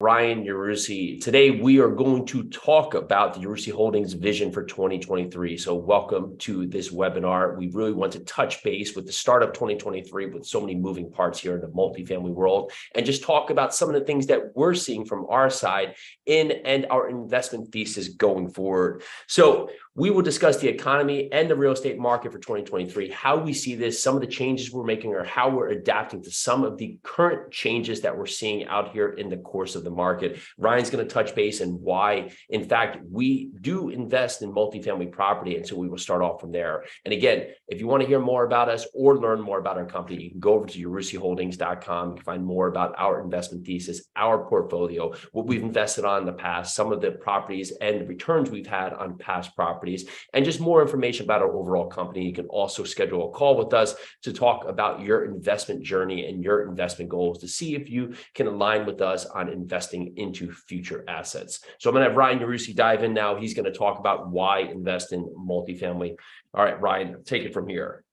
Ryan Yarusi. Today, we are going to talk about the Yarusi Holdings vision for 2023. So welcome to this webinar. We really want to touch base with the start of 2023 with so many moving parts here in the multifamily world and just talk about some of the things that we're seeing from our side and our investment thesis going forward. So we will discuss the economy and the real estate market for 2023, how we see this, some of the changes we're making, or how we're adapting to some of the current changes that we're seeing out here in the course of the market. Ryan's going to touch base on why, in fact, we do invest in multifamily property. And so we will start off from there. And again, if you want to hear more about us or learn more about our company, you can go over to yarusiholdings.com. You can find more about our investment thesis, our portfolio, what we've invested on in the past, some of the properties and the returns we've had on past properties, and just more information about our overall company. You can also schedule a call with us to talk about your investment journey and your investment goals to see if you can align with us on investing into future assets. So I'm going to have Ryan Yarusi dive in now. He's going to talk about why invest in multifamily. All right, Ryan, take it from here.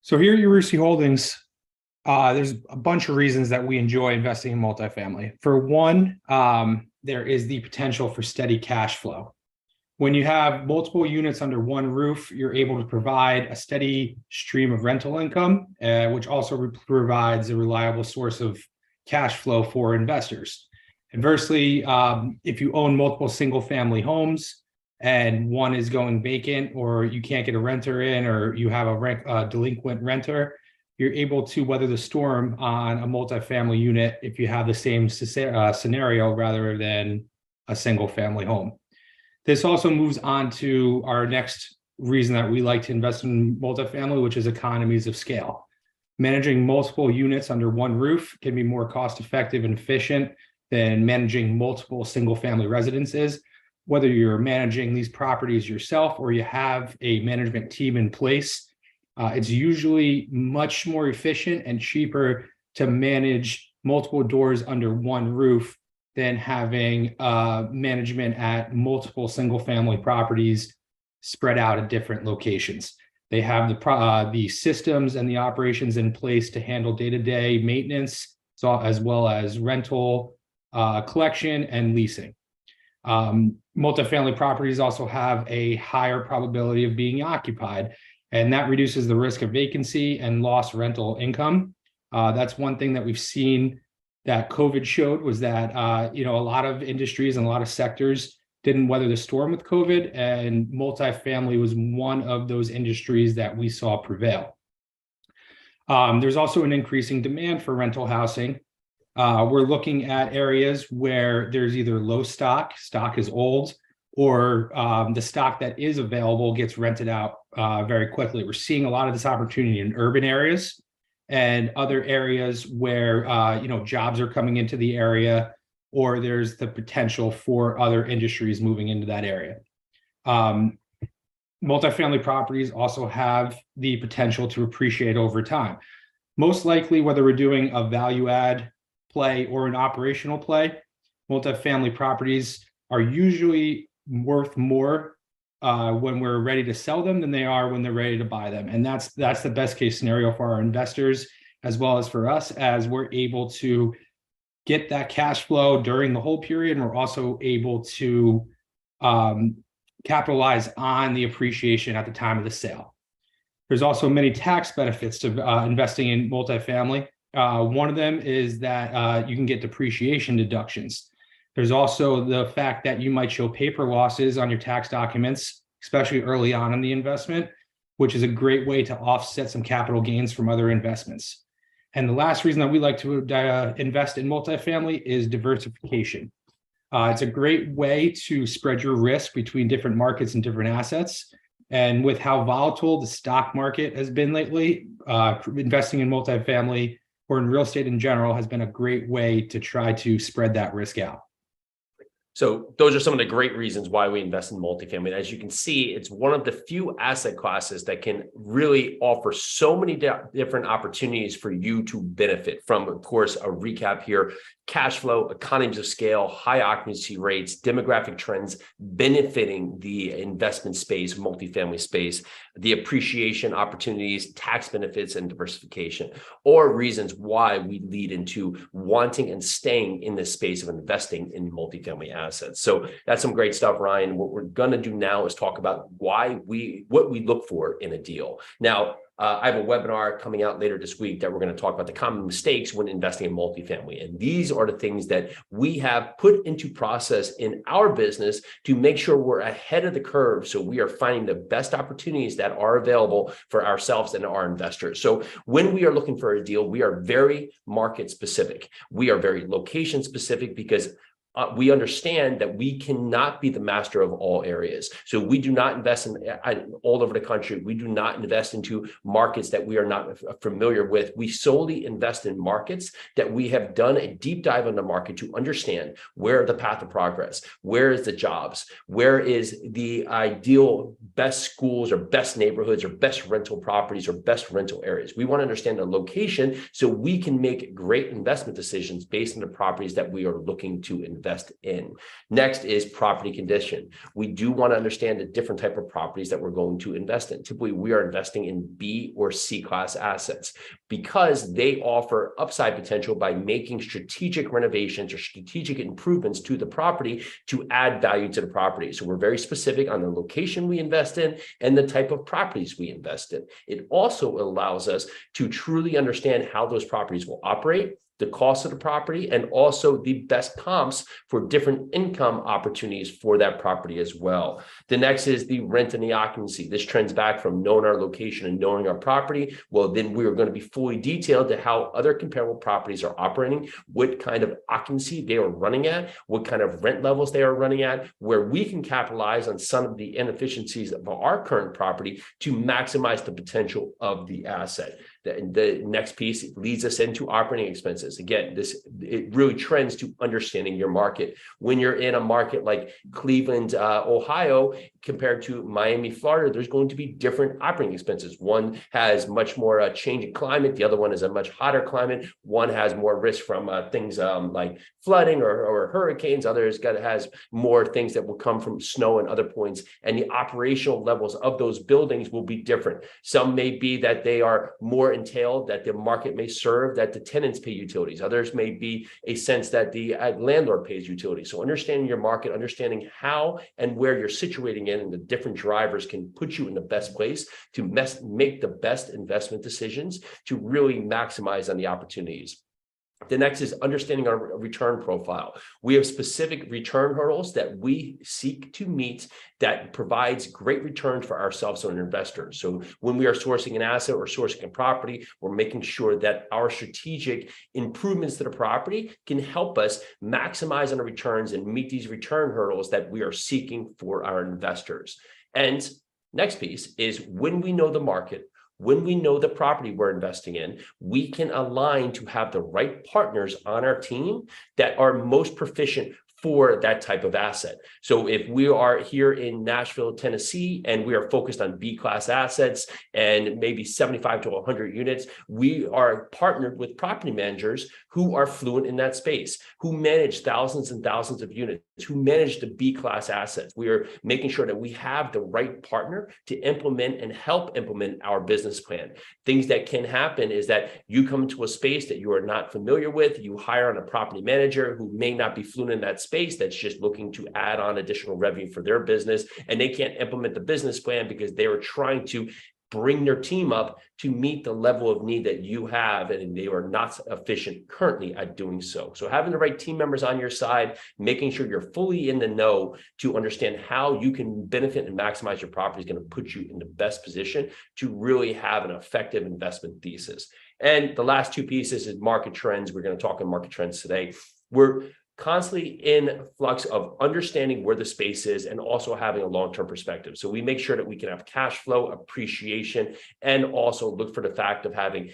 So here at Yarusi Holdings, there's a bunch of reasons that we enjoy investing in multifamily. For one, there is the potential for steady cash flow. When you have multiple units under one roof, you're able to provide a steady stream of rental income, which also provides a reliable source of cash flow for investors. Conversely, if you own multiple single-family homes and one is going vacant, or you can't get a renter in, or you have a delinquent renter, you're able to weather the storm on a multifamily unit if you have the same scenario rather than a single-family home. This also moves on to our next reason that we like to invest in multifamily, which is economies of scale. Managing multiple units under one roof can be more cost-effective and efficient than managing multiple single-family residences. Whether you're managing these properties yourself or you have a management team in place, it's usually much more efficient and cheaper to manage multiple doors under one roof than having management at multiple single-family properties spread out at different locations. They have the systems and the operations in place to handle day-to-day maintenance, as well as rental, collection, and leasing. Multifamily properties also have a higher probability of being occupied, and that reduces the risk of vacancy and lost rental income. That's one thing that we've seen that COVID showed, was that a lot of industries and a lot of sectors didn't weather the storm with COVID, and multifamily was one of those industries that we saw prevail. There's also an increasing demand for rental housing. We're looking at areas where there's either low stock is old, or the stock that is available gets rented out very quickly. We're seeing a lot of this opportunity in urban areas and other areas where jobs are coming into the area, or there's the potential for other industries moving into that area. Multifamily properties also have the potential to appreciate over time. Most likely, whether we're doing a value add play or an operational play, multifamily properties are usually worth more when we're ready to sell them than they are when they're ready to buy them. And that's the best case scenario for our investors, as well as for us, as we're able to get that cash flow during the whole period. And we're also able to capitalize on the appreciation at the time of the sale. There's also many tax benefits to investing in multifamily. One of them is that you can get depreciation deductions. There's also the fact that you might show paper losses on your tax documents, especially early on in the investment, which is a great way to offset some capital gains from other investments. And the last reason that we like to invest in multifamily is diversification. It's a great way to spread your risk between different markets and different assets. And with how volatile the stock market has been lately, investing in multifamily or in real estate in general has been a great way to try to spread that risk out. So those are some of the great reasons why we invest in multifamily. As you can see, it's one of the few asset classes that can really offer so many different opportunities for you to benefit from. Of course, a recap here: cash flow, economies of scale, high occupancy rates, demographic trends benefiting the investment space, multifamily space, the appreciation opportunities, tax benefits, and diversification, or reasons why we lead into wanting and staying in this space of investing in multifamily assets. So that's some great stuff, Ryan. What we're going to do now is talk about what we look for in a deal. Now, I have a webinar coming out later this week that we're going to talk about the common mistakes when investing in multifamily. And these are the things that we have put into process in our business to make sure we're ahead of the curve. So we are finding the best opportunities that are available for ourselves and our investors. So when we are looking for a deal, we are very market specific. We are very location specific because we understand that we cannot be the master of all areas. So we do not invest in all over the country. We do not invest into markets that we are not familiar with. We solely invest in markets that we have done a deep dive on the market to understand where the path of progress, where is the jobs, where is the ideal best schools or best neighborhoods or best rental properties or best rental areas. We want to understand the location so we can make great investment decisions based on the properties that we are looking to invest in. Next is property condition. We do want to understand the different type of properties that we're going to invest in. Typically, we are investing in B or C class assets because they offer upside potential by making strategic renovations or strategic improvements to the property to add value to the property. So we're very specific on the location we invest in and the type of properties we invest in. It also allows us to truly understand how those properties will operate, the cost of the property, and also the best comps for different income opportunities for that property as well. The next is the rent and the occupancy. This trends back from knowing our location and knowing our property. Well, then we are going to be fully detailed to how other comparable properties are operating, what kind of occupancy they are running at, what kind of rent levels they are running at, where we can capitalize on some of the inefficiencies of our current property to maximize the potential of the asset. The next piece leads us into operating expenses. Again, it really trends to understanding your market. When you're in a market like Cleveland, Ohio, compared to Miami, Florida, there's going to be different operating expenses. One has much more changing climate. The other one is a much hotter climate. One has more risk from things like flooding or hurricanes. Others has more things that will come from snow and other points. And the operational levels of those buildings will be different. Some may be that they are more entailed, that the market may serve, that the tenants pay utilities. Others may be a sense that the landlord pays utilities. So understanding your market, understanding how and where you're situating in, and the different drivers can put you in the best place to make the best investment decisions to really maximize on the opportunities. The next is understanding our return profile. We have specific return hurdles that we seek to meet that provides great returns for ourselves and investors. So when we are sourcing an asset or sourcing a property, we're making sure that our strategic improvements to the property can help us maximize on the returns and meet these return hurdles that we are seeking for our investors. And next piece is when we know the market, when we know the property we're investing in, we can align to have the right partners on our team that are most proficient for that type of asset. So if we are here in Nashville, Tennessee, and we are focused on B-class assets and maybe 75 to 100 units, we are partnered with property managers who are fluent in that space, who manage thousands and thousands of units, who manage the B-class assets. We are making sure that we have the right partner to implement and help implement our business plan. Things that can happen is that you come into a space that you are not familiar with, you hire on a property manager who may not be fluent in that space, that's just looking to add on additional revenue for their business, and they can't implement the business plan because they are trying to bring their team up to meet the level of need that you have, and they are not efficient currently at doing so. So having the right team members on your side, making sure you're fully in the know to understand how you can benefit and maximize your property is going to put you in the best position to really have an effective investment thesis. And the last two pieces is market trends. We're going to talk on market trends today. We're constantly in flux of understanding where the space is and also having a long-term perspective. So we make sure that we can have cash flow appreciation and also look for the fact of having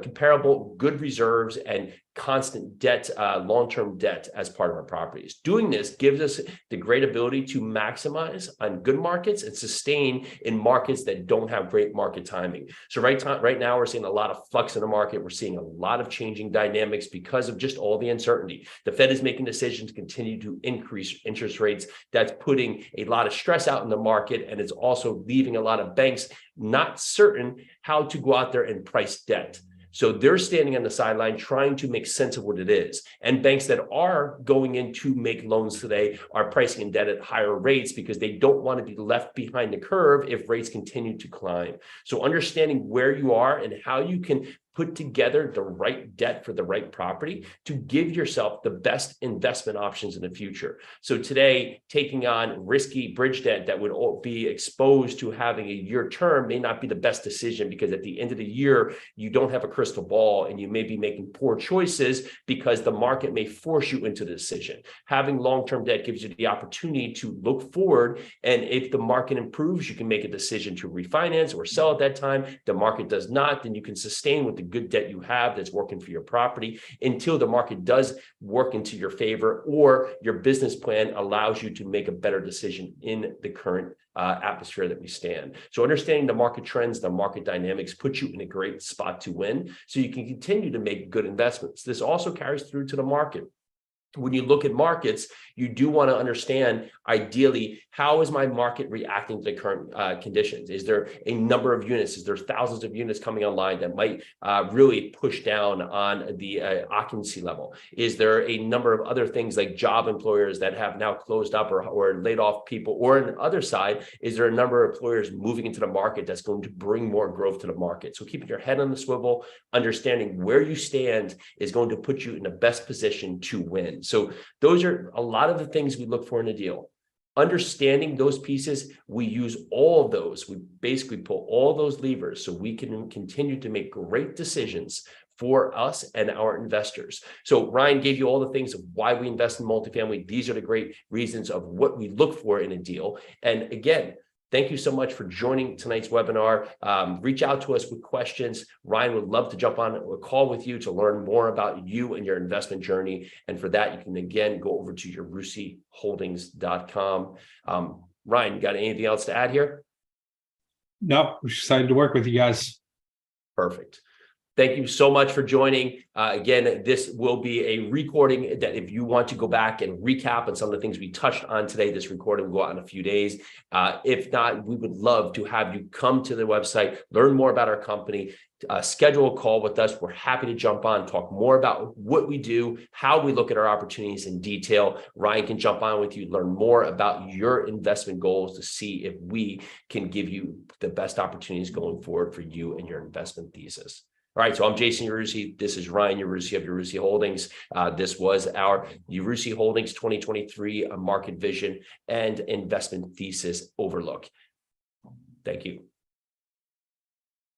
comparable good reserves and constant debt, long-term debt as part of our properties. Doing this gives us the great ability to maximize on good markets and sustain in markets that don't have great market timing. So right now, we're seeing a lot of flux in the market. We're seeing a lot of changing dynamics because of just all the uncertainty. The Fed is making decisions to continue to increase interest rates. That's putting a lot of stress out in the market, and it's also leaving a lot of banks not certain how to go out there and price debt. So they're standing on the sideline trying to make sense of what it is. And banks that are going in to make loans today are pricing in debt at higher rates because they don't want to be left behind the curve if rates continue to climb. So understanding where you are and how you can put together the right debt for the right property to give yourself the best investment options in the future. So today, taking on risky bridge debt that would be exposed to having a year term may not be the best decision, because at the end of the year, you don't have a crystal ball and you may be making poor choices because the market may force you into the decision. Having long-term debt gives you the opportunity to look forward, and if the market improves, you can make a decision to refinance or sell at that time. The market does not, then you can sustain with the good debt you have that's working for your property until the market does work into your favor, or your business plan allows you to make a better decision in the current atmosphere that we stand. So understanding the market trends, the market dynamics puts you in a great spot to win, so you can continue to make good investments. This also carries through to the market. When you look at markets, you do want to understand, ideally, how is my market reacting to the current conditions? Is there a number of units? Is there thousands of units coming online that might really push down on the occupancy level? Is there a number of other things like job employers that have now closed up or laid off people? Or on the other side, is there a number of employers moving into the market that's going to bring more growth to the market? So keeping your head on the swivel, understanding where you stand is going to put you in the best position to win. So those are a lot of the things we look for in a deal. Understanding those pieces, we use all of those. We basically pull all those levers so we can continue to make great decisions for us and our investors. So Ryan gave you all the things of why we invest in multifamily. These are the great reasons of what we look for in a deal. And again, thank you so much for joining tonight's webinar. Reach out to us with questions. Ryan would love to jump on a call with you to learn more about you and your investment journey. And for that, you can again go over to yarusiholdings.com. Ryan, you got anything else to add here? No, we're excited to work with you guys. Perfect. Thank you so much for joining. Again, this will be a recording that if you want to go back and recap on some of the things we touched on today, this recording will go out in a few days. If not, we would love to have you come to the website, learn more about our company, schedule a call with us. We're happy to jump on, talk more about what we do, how we look at our opportunities in detail. Ryan can jump on with you, learn more about your investment goals to see if we can give you the best opportunities going forward for you and your investment thesis. All right, so I'm Jason Yarusi. This is Ryan Yarusi of Yarusi Holdings. This was our Yarusi Holdings 2023 market vision and investment thesis overlook. Thank you.